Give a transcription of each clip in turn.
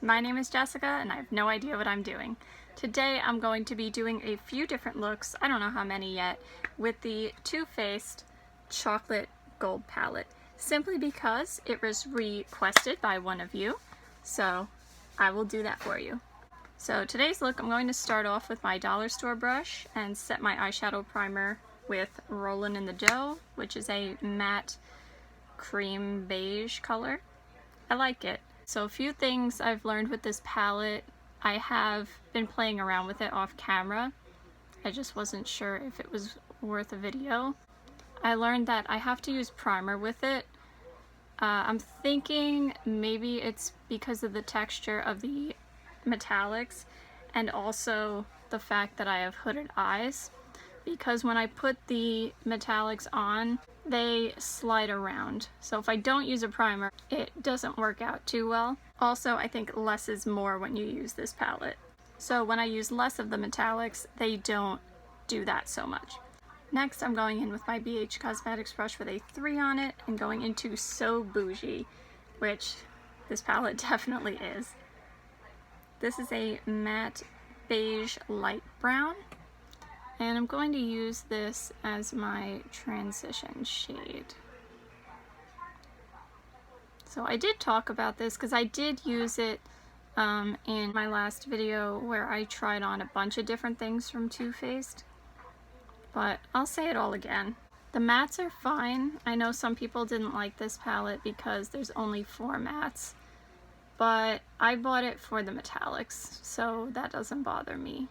My name is Jessica and I have no idea what I'm doing. Today I'm going to be doing a few different looks, I don't know how many yet, with the Too Faced Chocolate Gold Palette, simply because it was requested by one of you, so I will do that for you. So today's look, I'm going to start off with my dollar store brush and set my eyeshadow primer with Rollin' in the Dough, which is a matte cream beige color. I like it. So a few things I've learned with this palette. I have been playing around with it off camera. I just wasn't sure if it was worth a video. I learned that I have to use primer with it. I'm thinking maybe it's because of the texture of the metallics and also the fact that I have hooded eyes, because when I put the metallics on, they slide around. So if I don't use a primer, it doesn't work out too well. Also, I think less is more when you use this palette. So when I use less of the metallics, they don't do that so much. Next, I'm going in with my BH Cosmetics brush with a 3 on it and going into So Bougie, which this palette definitely is. This is a matte beige light brown. And I'm going to use this as my transition shade. So I did talk about this because I did use it in my last video where I tried on a bunch of different things from Too Faced. But I'll say it all again. The mattes are fine. I know some people didn't like this palette because there's only 4 mattes. But I bought it for the metallics, so that doesn't bother me.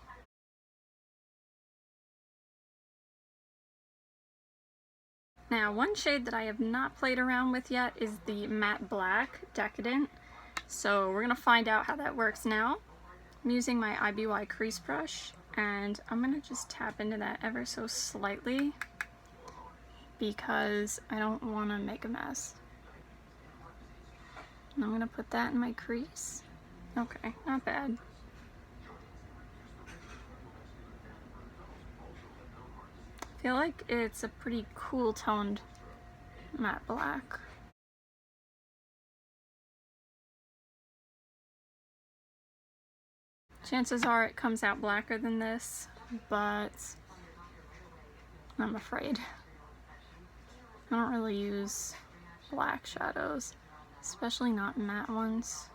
Now, one shade that I have not played around with yet is the Matte Black Decadent. So we're going to find out how that works now. I'm using my IBY crease brush, and I'm going to just tap into that ever so slightly because I don't want to make a mess. And I'm going to put that in my crease. Okay, not bad. I feel like it's a pretty cool toned matte black. Chances are it comes out blacker than this, but I'm afraid. I don't really use black shadows, especially not matte ones.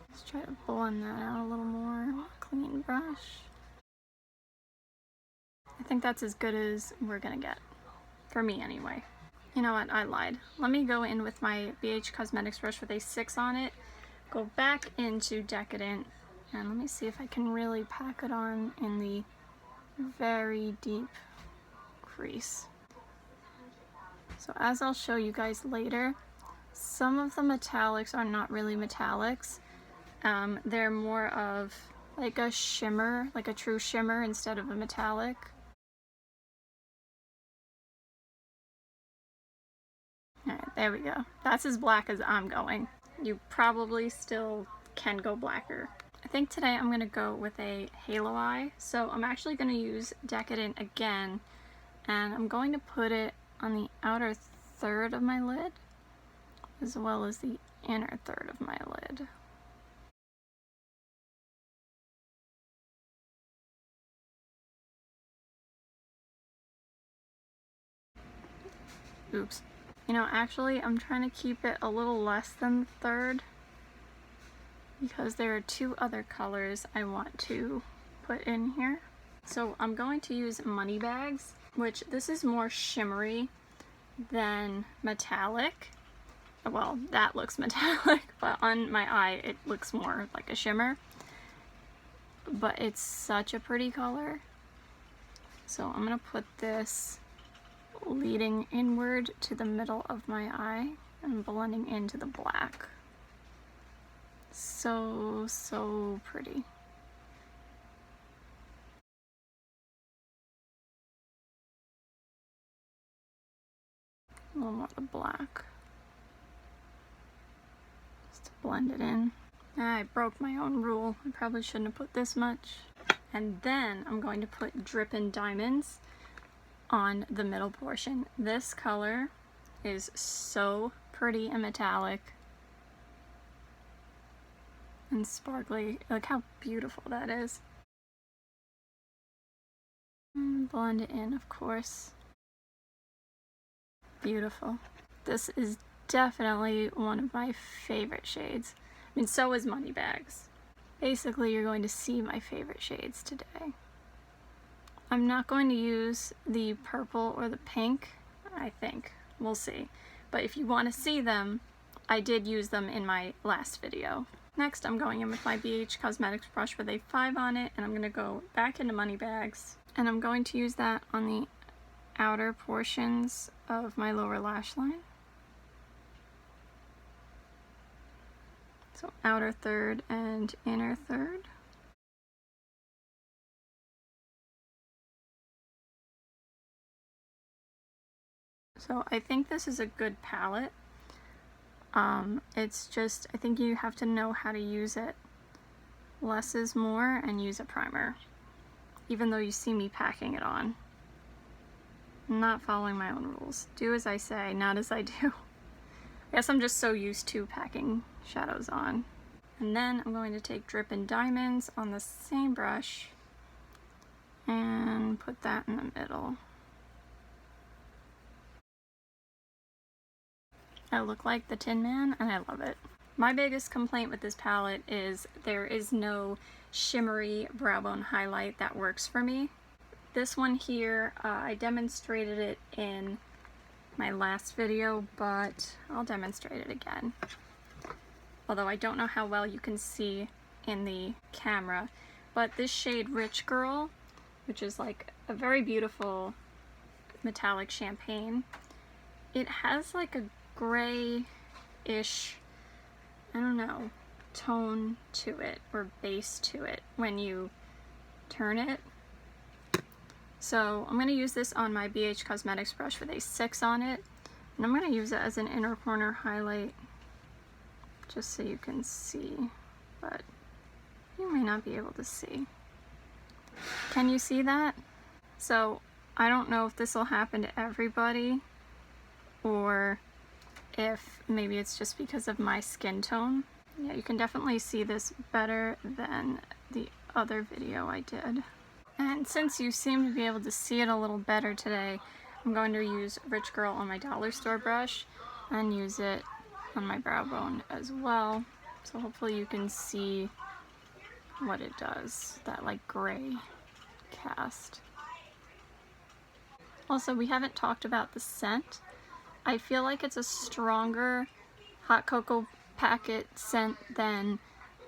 Let's try to blend that out a little more with a clean brush. I think that's as good as we're gonna get. For me, anyway. You know what? I lied. Let me go in with my BH Cosmetics brush with a 6 on it, go back into Decadent, and let me see if I can really pack it on in the very deep crease. So as I'll show you guys later, some of the metallics are not really metallics. They're more of like a shimmer, like a true shimmer instead of a metallic. Alright, there we go. That's as black as I'm going. You probably still can go blacker. I think today I'm going to go with a halo eye. So I'm actually going to use Decadent again, and I'm going to put it on the outer third of my lid, as well as the inner third of my lid. Oops. You know, actually, I'm trying to keep it a little less than the third because there are 2 other colors I want to put in here. So I'm going to use Moneybags, which this is more shimmery than metallic. Well, that looks metallic, but on my eye it looks more like a shimmer. But it's such a pretty color. So I'm gonna put this leading inward to the middle of my eye and blending into the black. So pretty. A little more of the black. Just to blend it in. I broke my own rule. I probably shouldn't have put this much. And then I'm going to put Drippin' Diamonds on the middle portion. This color is so pretty and metallic. and sparkly. Look how beautiful that is. And blend it in, of course. Beautiful. This is definitely one of my favorite shades. I mean, so is Moneybags. Basically, you're going to see my favorite shades today. I'm not going to use the purple or the pink, I think. We'll see. But if you want to see them, I did use them in my last video. Next, I'm going in with my BH Cosmetics brush with a 5 on it, and I'm going to go back into Moneybags. And I'm going to use that on the outer portions of my lower lash line. So outer third and inner third. So I think this is a good palette. It's just, I think you have to know how to use it. Less is more, and use a primer. Even though you see me packing it on. I'm not following my own rules. Do as I say, not as I do. I guess I'm just so used to packing shadows on. And then I'm going to take Drippin' Diamonds on the same brush and put that in the middle. I look like the Tin Man, and I love it. My biggest complaint with this palette is there is no shimmery brow bone highlight that works for me. This one here, I demonstrated it in my last video, but I'll demonstrate it again. Although I don't know how well you can see in the camera, but this shade Rich Girl, which is like a very beautiful metallic champagne, it has like a gray-ish, I don't know, tone to it, or base to it when you turn it. So I'm going to use this on my BH Cosmetics brush with a 6 on it, and I'm going to use it as an inner corner highlight just so you can see, but you may not be able to see. Can you see that? So I don't know if this will happen to everybody, or if maybe it's just because of my skin tone. Yeah, you can definitely see this better than the other video I did. And since you seem to be able to see it a little better today, I'm going to use Rich Girl on my dollar store brush and use it on my brow bone as well. So hopefully you can see what it does, that like gray cast. Also, we haven't talked about the scent. I feel like it's a stronger hot cocoa packet scent than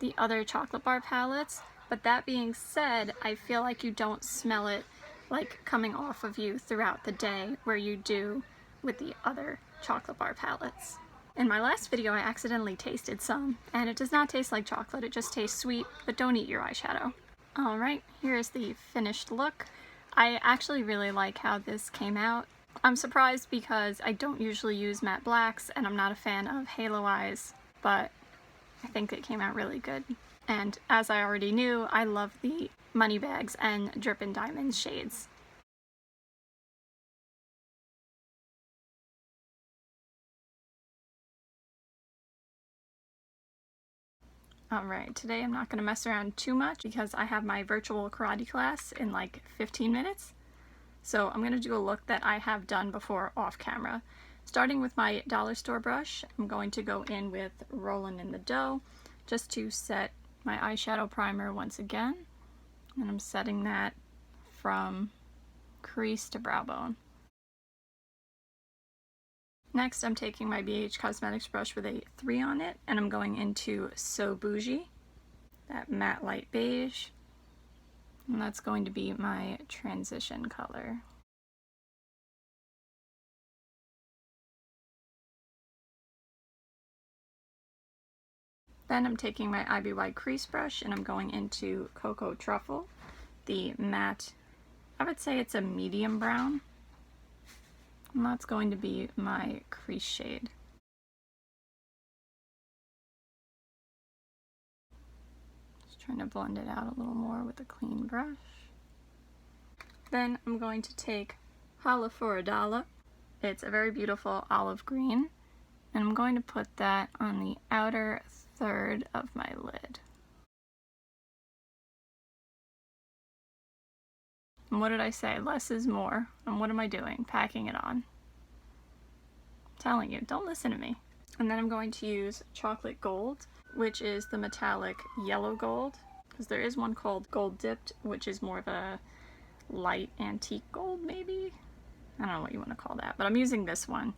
the other chocolate bar palettes, but that being said, I feel like you don't smell it like coming off of you throughout the day where you do with the other chocolate bar palettes. In my last video I accidentally tasted some, and it does not taste like chocolate, it just tastes sweet, but don't eat your eyeshadow. Alright, here's the finished look. I actually really like how this came out. I'm surprised because I don't usually use matte blacks and I'm not a fan of halo eyes, but I think it came out really good. And as I already knew, I love the Moneybags and Drippin' Diamonds shades. Alright, today I'm not going to mess around too much because I have my virtual karate class in like 15 minutes. So I'm going to do a look that I have done before off camera. Starting with my dollar store brush, I'm going to go in with Rollin' in the Dough just to set my eyeshadow primer once again. And I'm setting that from crease to brow bone. Next, I'm taking my BH Cosmetics brush with a 3 on it, and I'm going into So Bougie, that matte light beige. And that's going to be my transition color. Then I'm taking my IBY crease brush and I'm going into Cocoa Truffle, the matte, I would say it's a medium brown. And that's going to be my crease shade. Just trying to blend it out a little more with a clean brush. Then I'm going to take Holla for a Dollar. It's a very beautiful olive green, and I'm going to put that on the outer third of my lid. And what did I say? Less is more. And what am I doing? Packing it on. I'm telling you, don't listen to me. And then I'm going to use Chocolate Gold, which is the metallic yellow gold. Because there is one called Gold Dipped, which is more of a light antique gold, maybe? I don't know what you want to call that, but I'm using this one.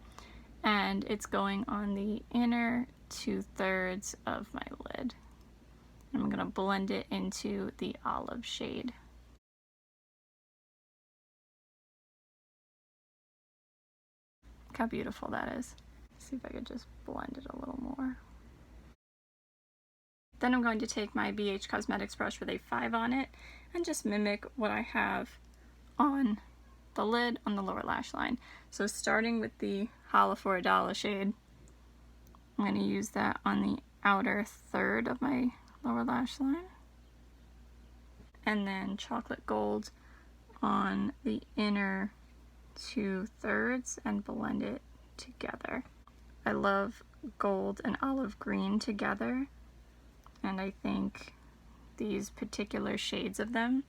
And it's going on the inner 2/3 of my lid. I'm going to blend it into the olive shade. Look how beautiful that is. Let's see if I could just blend it a little more. Then I'm going to take my BH Cosmetics brush with a 5 on it and just mimic what I have on the lid on the lower lash line. So starting with the Holla for a Dollar shade, I'm going to use that on the outer third of my lower lash line. And then Chocolate Gold on the inner 2/3 and blend it together. I love gold and olive green together, and I think these particular shades of them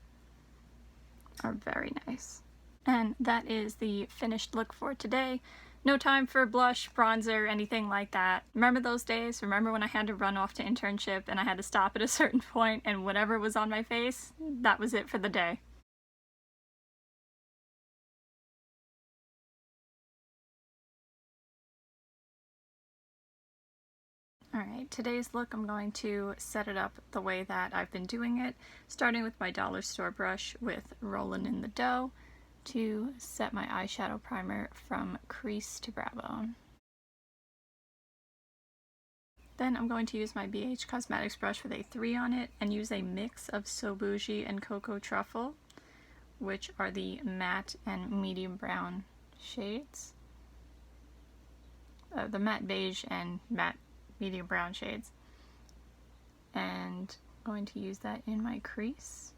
are very nice. And that is the finished look for today. No time for blush, bronzer, anything like that. Remember those days? Remember when I had to run off to internship and I had to stop at a certain point and whatever was on my face, that was it for the day. Alright, today's look I'm going to set it up the way that I've been doing it, starting with my dollar store brush with Rollin' in the Dough to set my eyeshadow primer from crease to brow bone. Then I'm going to use my BH Cosmetics brush with a 3 on it and use a mix of So Bougie and Cocoa Truffle, which are the matte and medium brown shades. The matte beige and matte medium brown shades. And I'm going to use that in my crease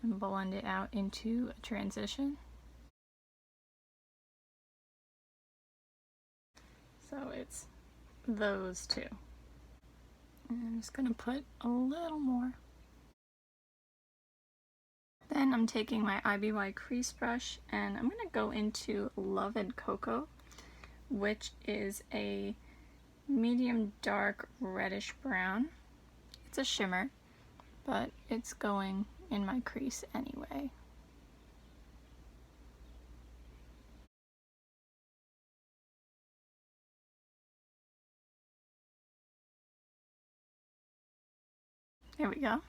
and blend it out into a transition. So it's those two. And I'm just going to put a little more. Then I'm taking my IBY crease brush and I'm going to go into Love and Cocoa, which is a medium dark reddish brown. It's a shimmer, but it's going in my crease anyway. There we go.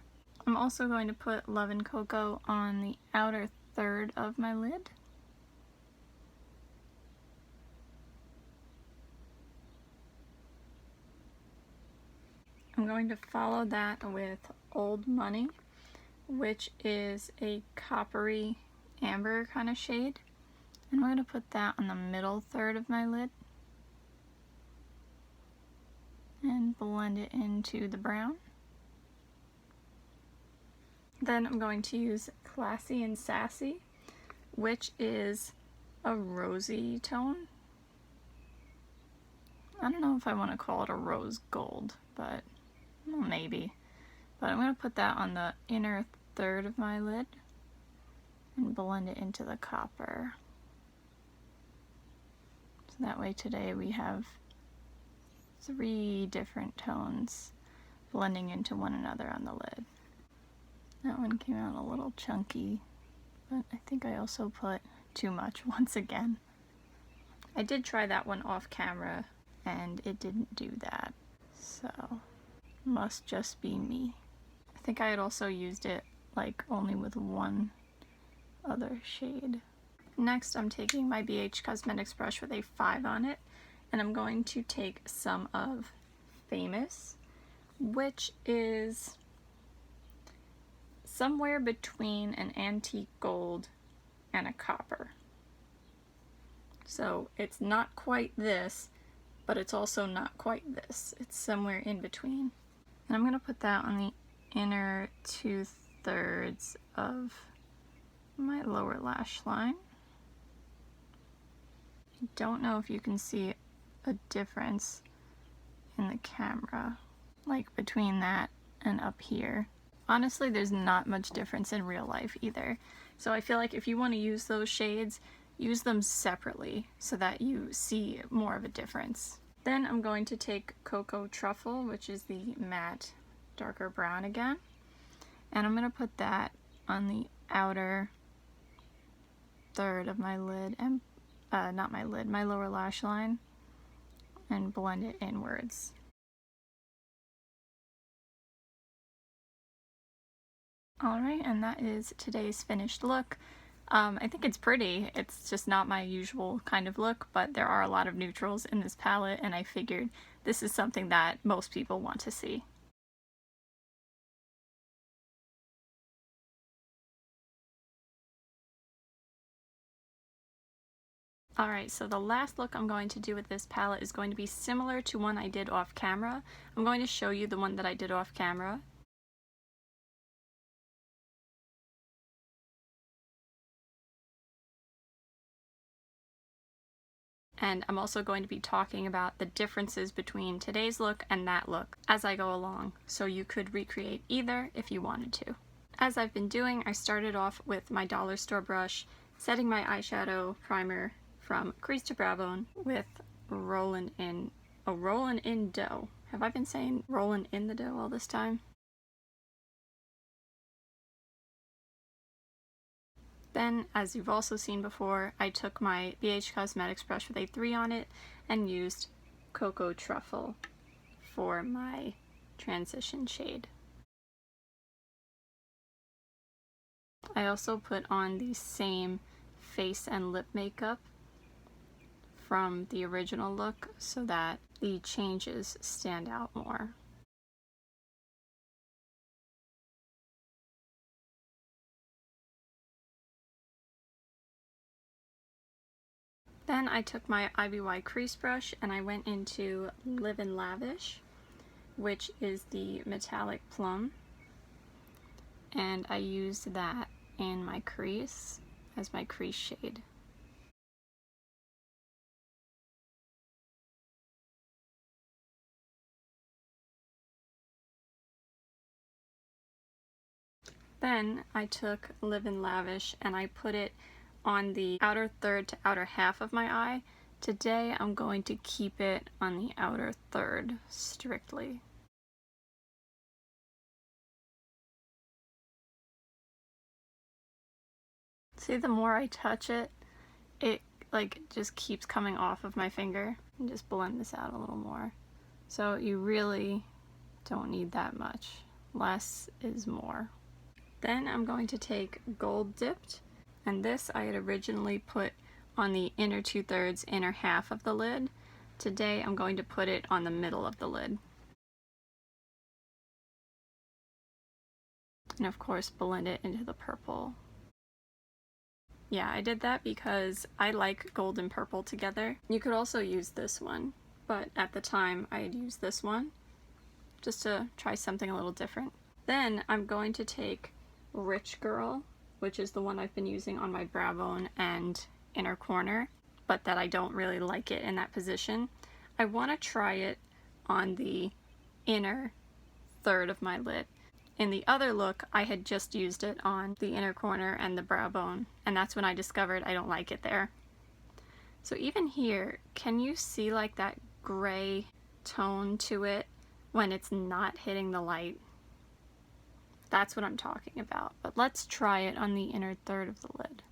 I'm also going to put Love and Cocoa on the outer third of my lid. I'm going to follow that with Old Money, which is a coppery amber kind of shade. And I'm going to put that on the middle third of my lid and blend it into the brown. Then I'm going to use Classy and Sassy, which is a rosy tone. I don't know if I want to call it a rose gold, but well, maybe. But I'm going to put that on the inner third of my lid and blend it into the copper. So that way today we have 3 different tones blending into one another on the lid. That one came out a little chunky, but I think I also put too much once again. I did try that one off camera and it didn't do that, so must just be me. I think I had also used it like only with one other shade. Next I'm taking my BH Cosmetics brush with a 5 on it and I'm going to take some of Famous, which is somewhere between an antique gold and a copper. So it's not quite this, but it's also not quite this. It's somewhere in between. And I'm going to put that on the inner 2/3 of my lower lash line. I don't know if you can see a difference in the camera, like between that and up here. honestly, there's not much difference in real life either. So I feel like if you want to use those shades, use them separately so that you see more of a difference. Then I'm going to take Cocoa Truffle, which is the matte darker brown again, and I'm going to put that on the outer third of my lid, and not my lid, my lower lash line, and blend it inwards. Alright, and that is today's finished look. I think it's pretty. It's just not my usual kind of look, but there are a lot of neutrals in this palette, and I figured this is something that most people want to see. Alright, so the last look I'm going to do with this palette is going to be similar to one I did off camera. I'm going to show you the one that I did off camera. And I'm also going to be talking about the differences between today's look and that look as I go along, so you could recreate either if you wanted to. As I've been doing, I started off with my dollar store brush, setting my eyeshadow primer from crease to brow bone with Rollin' In dough. Have I been saying rollin' in the dough all this time? Then, as you've also seen before, I took my BH Cosmetics brush with a 3 on it and used Cocoa Truffle for my transition shade. I also put on the same face and lip makeup from the original look so that the changes stand out more. Then I took my IBY crease brush and I went into Live in Lavish, which is the metallic plum, and I used that in my crease as my crease shade. Then I took Live in Lavish and I put it on the outer third to outer half of my eye. Today I'm going to keep it on the outer third strictly. See, the more I touch it, it like just keeps coming off of my finger. And just blend this out a little more. So you really don't need that much. Less is more. Then I'm going to take Gold Dipped, and this I had originally put on the inner 2/3, inner half of the lid. Today I'm going to put it on the middle of the lid. And of course blend it into the purple. Yeah, I did that because I like gold and purple together. You could also use this one, but at the time I had used this one just to try something a little different. Then I'm going to take Rich Girl, which is the one I've been using on my brow bone and inner corner, but that I don't really like it in that position. I want to try it on the inner third of my lid. In the other look, I had just used it on the inner corner and the brow bone, and that's when I discovered I don't like it there. So even here, can you see like that gray tone to it when it's not hitting the light? That's what I'm talking about. But let's try it on the inner third of the lid.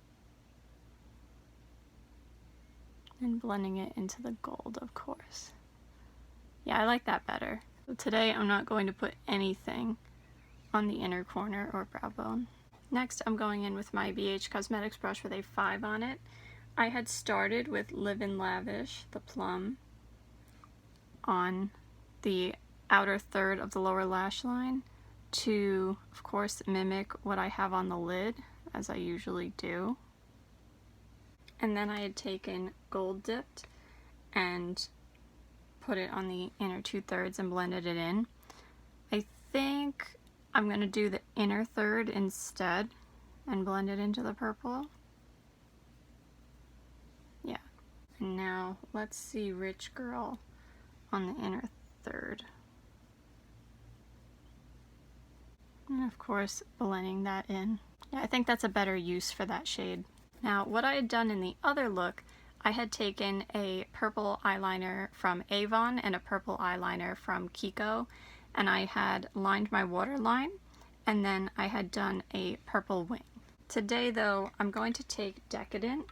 And blending it into the gold, of course. Yeah, I like that better. So today I'm not going to put anything on the inner corner or brow bone. Next, I'm going in with my BH Cosmetics brush with a 5 on it. I had started with Live in Lavish, the plum, on the outer third of the lower lash line to, of course, mimic what I have on the lid, as I usually do. And then I had taken Gold Dipped and put it on the inner 2/3 and blended it in. I think I'm going to do the inner third instead and blend it into the purple. Yeah. And now let's see Rich Girl on the inner third. And of course, blending that in. Yeah, I think that's a better use for that shade. Now, what I had done in the other look, I had taken a purple eyeliner from Avon and a purple eyeliner from Kiko, and I had lined my waterline, and then I had done a purple wing. Today, though, I'm going to take Decadent,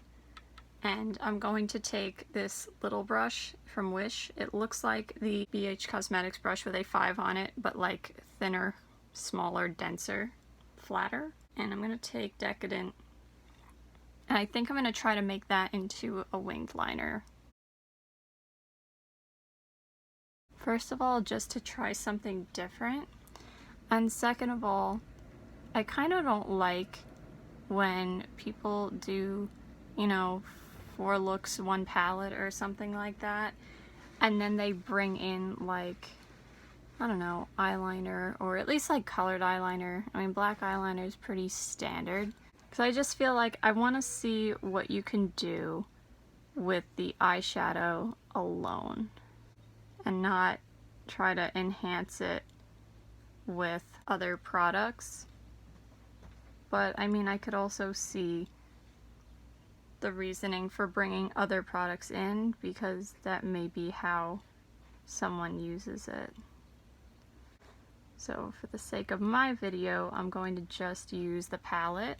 and I'm going to take this little brush from Wish. It looks like the BH Cosmetics brush with a 5 on it, but like thinner, smaller, denser, flatter. And I'm going to take Decadent, and I think I'm going to try to make that into a winged liner. First of all, just to try something different. And second of all, I kind of don't like when people do, you know, 4 looks, 1 palette or something like that, and then they bring in like, I don't know, eyeliner, or at least like colored eyeliner. I mean, black eyeliner is pretty standard. Because I just feel like I want to see what you can do with the eyeshadow alone and not try to enhance it with other products. But I mean, I could also see the reasoning for bringing other products in, because that may be how someone uses it. So for the sake of my video, I'm going to just use the palette,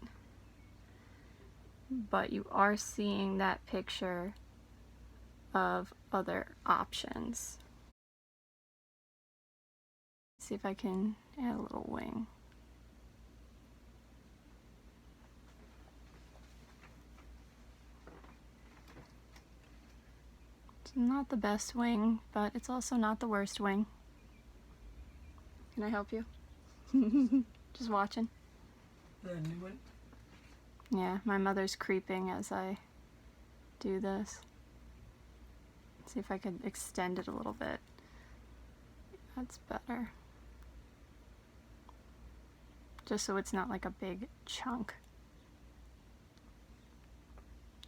but you are seeing that picture of other options. See if I can add a little wing. Not the best wing, but it's also not the worst wing. Can I help you? Just watching. The new one? Yeah, my mother's creeping as I do this. See if I could extend it a little bit. That's better. Just so it's not like a big chunk.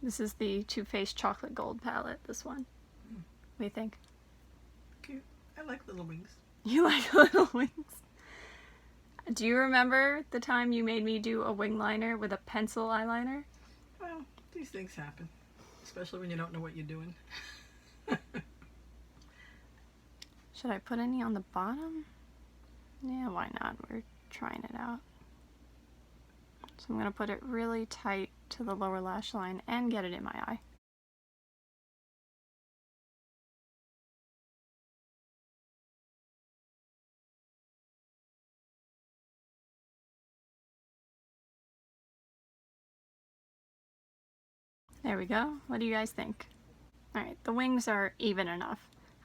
This is the Too Faced Chocolate Gold palette, this one. What do you think? Cute. I like little wings. You like little wings? Do you remember the time you made me do a wing liner with a pencil eyeliner? Well, these things happen. Especially when you don't know what you're doing. Should I put any on the bottom? Yeah, why not? We're trying it out. So I'm going to put it really tight to the lower lash line and get it in my eye. There we go. What do you guys think? Alright, the wings are even enough.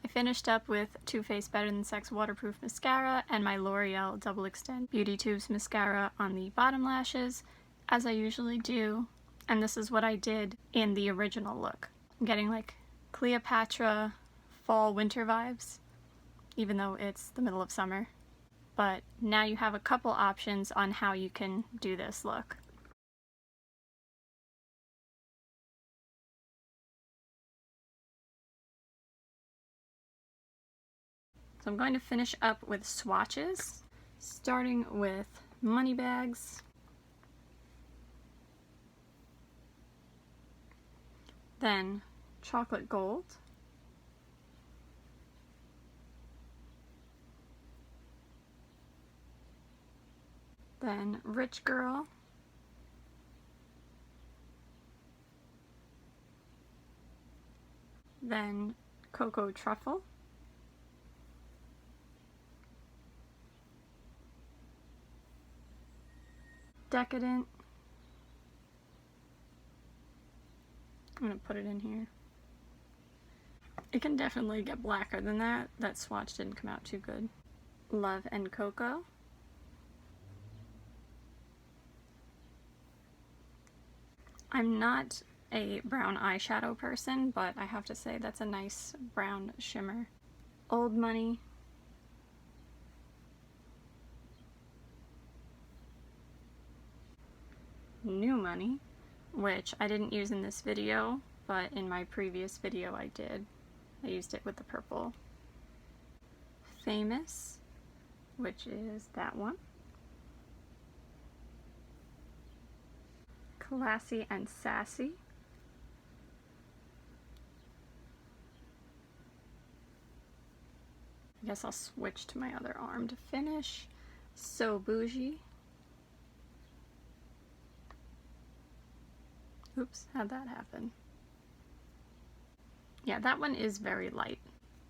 I finished up with Too Faced Better Than Sex Waterproof Mascara and my L'Oreal Double Extend Beauty Tubes Mascara on the bottom lashes, as I usually do. And this is what I did in the original look. I'm getting like Cleopatra fall winter vibes, even though it's the middle of summer. But now you have a couple options on how you can do this look. So I'm going to finish up with swatches, starting with Moneybags, then Chocolate Gold, then Rich Girl, then Cocoa Truffle, Decadent. I'm going to put it in here. It can definitely get blacker than that. That swatch didn't come out too good. Love and Cocoa. I'm not a brown eyeshadow person, but I have to say that's a nice brown shimmer. Old Money. New Money, which I didn't use in this video, but in my previous video I did. I used it with the purple. Famous, which is that one. Classy and Sassy. I guess I'll switch to my other arm to finish. So Bougie. Oops, how'd that happen? Yeah, that one is very light.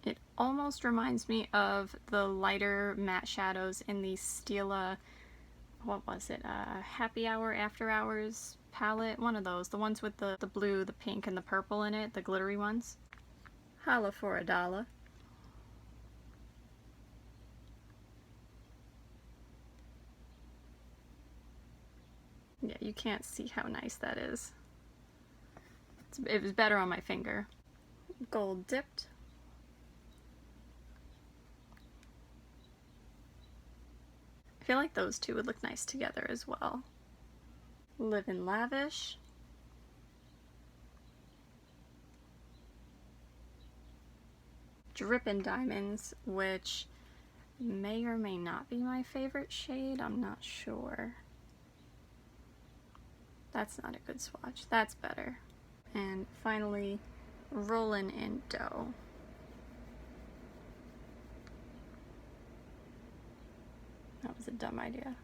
It almost reminds me of the lighter matte shadows in the Stila, what was it, Happy Hour After Hours palette? One of those, the ones with the blue, the pink, and the purple in it, the glittery ones. Holla for $1. Yeah, you can't see how nice that is. It was better on my finger. Gold dipped. I feel like those two would look nice together as well. Livin' Lavish. Drippin' Diamonds, which may or may not be my favorite shade, I'm not sure. That's not a good swatch, that's better. And finally, Rollin' in Dough. That was a dumb idea.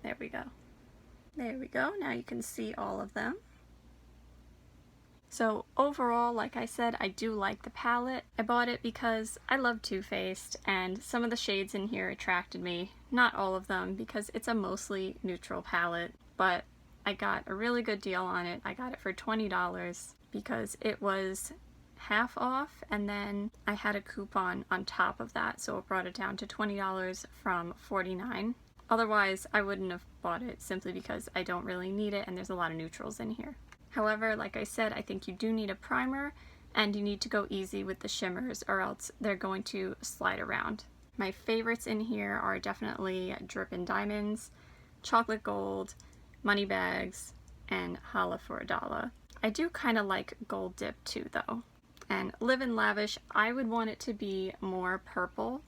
There we go. There we go, now you can see all of them. So overall, like I said, I do like the palette. I bought it because I love Too Faced and some of the shades in here attracted me. Not all of them because it's a mostly neutral palette, but I got a really good deal on it. I got it for $20 because it was half off and then I had a coupon on top of that, so it brought it down to $20 from $49. Otherwise, I wouldn't have bought it simply because I don't really need it and there's a lot of neutrals in here. However, like I said, I think you do need a primer and you need to go easy with the shimmers or else they're going to slide around. My favorites in here are definitely Drippin' Diamonds, Chocolate Gold, Moneybags, and Holla for $1. I do kind of like Gold Dip too though. And Livin' Lavish, I would want it to be more purple,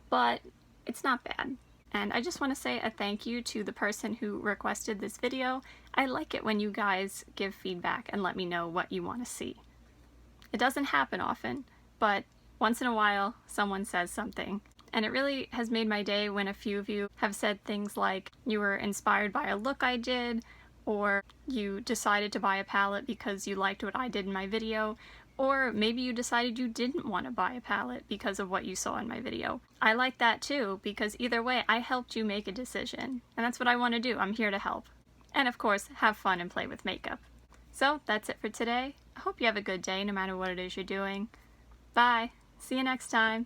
but it's not bad. And I just want to say a thank you to the person who requested this video. I like it when you guys give feedback and let me know what you want to see. It doesn't happen often, but once in a while someone says something. And it really has made my day when a few of you have said things like you were inspired by a look I did, or you decided to buy a palette because you liked what I did in my video, or maybe you decided you didn't want to buy a palette because of what you saw in my video. I like that too, because either way, I helped you make a decision. And that's what I want to do. I'm here to help. And of course, have fun and play with makeup. So that's it for today. I hope you have a good day no matter what it is you're doing. Bye. See you next time.